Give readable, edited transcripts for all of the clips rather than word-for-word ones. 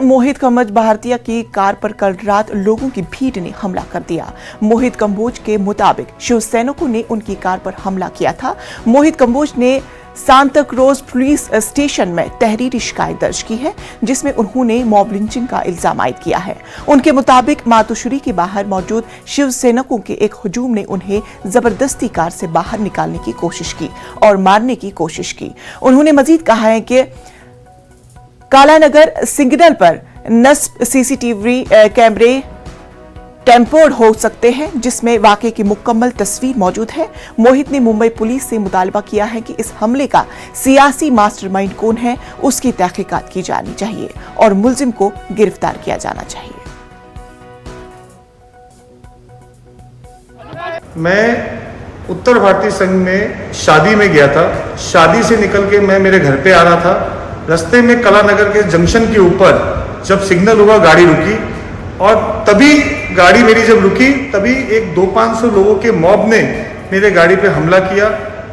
मोहित कंबोज भारतीय की कार पर कल रात लोगों की भीड़ ने हमला कर दिया। मोहित कंबोज के मुताबिक शिवसैनिकों ने उनकी कार पर हमला किया था। मोहित कंबोज ने सांताक्रूज पुलिस स्टेशन में तहरीरी शिकायत दर्ज की है, जिसमें उन्होंने मॉब लिंचिंग का इल्जाम आयद किया है। उनके मुताबिक मातोश्री के बाहर मौजूद शिवसैनिकों के एक हुजूम ने उन्हें जबरदस्ती कार से बाहर निकालने की कोशिश की और मारने की कोशिश की। उन्होंने मजीद कहा है कि कालानगर सिग्नल पर नस्ब सीसीटीवी कैमरे टेम्पर्ड हो सकते हैं, जिसमें वाकये की मुकम्मल तस्वीर मौजूद है। मोहित ने मुंबई पुलिस से मुतालबा किया है कि इस हमले का सियासी मास्टरमाइंड कौन है, उसकी तहकीकात की जानी चाहिए और मुलजिम को गिरफ्तार किया जाना चाहिए। मैं उत्तर भारतीय संघ में शादी में गया था। शादी से निकल के मैं मेरे घर पे आ रहा था। रास्ते में कलानगर के जंक्शन के ऊपर जब सिग्नल हुआ, गाड़ी रुकी और तभी गाड़ी मेरी जब रुकी तभी एक 200-500 लोगों के मॉब ने मेरे गाड़ी पे हमला किया।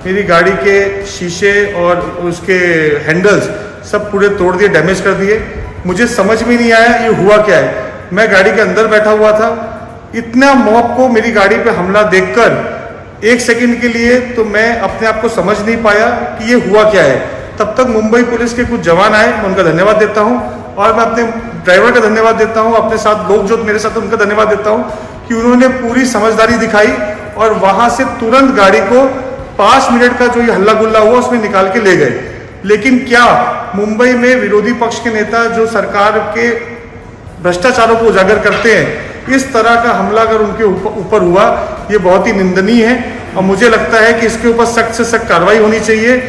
मेरी गाड़ी के शीशे और उसके हैंडल्स सब पूरे तोड़ दिए, डैमेज कर दिए। मुझे समझ में नहीं आया ये हुआ क्या है। मैं गाड़ी के अंदर बैठा हुआ था। इतना मॉब को मेरी गाड़ी पे हमला देखकर एक सेकंड के लिए तो मैं अपने आप को समझ नहीं पाया कि ये हुआ क्या है। तब तक मुंबई पुलिस के कुछ जवान आए, मैं उनका धन्यवाद देता हूं और मैं अपने ड्राइवर का धन्यवाद देता हूं, अपने साथ लोग जो मेरे साथ उनका धन्यवाद देता हूं कि उन्होंने पूरी समझदारी दिखाई और वहां से तुरंत गाड़ी को 5 मिनट का जो ये हल्ला गुल्ला हुआ उसमें निकाल के ले गए। लेकिन क्या मुंबई में विरोधी पक्ष के नेता जो सरकार के भ्रष्टाचारों को उजागर करते हैं, इस तरह का हमला अगर उनके ऊपर हुआ, ये बहुत ही निंदनीय है और मुझे लगता है कि इसके ऊपर सख्त से सख्त कार्रवाई होनी चाहिए।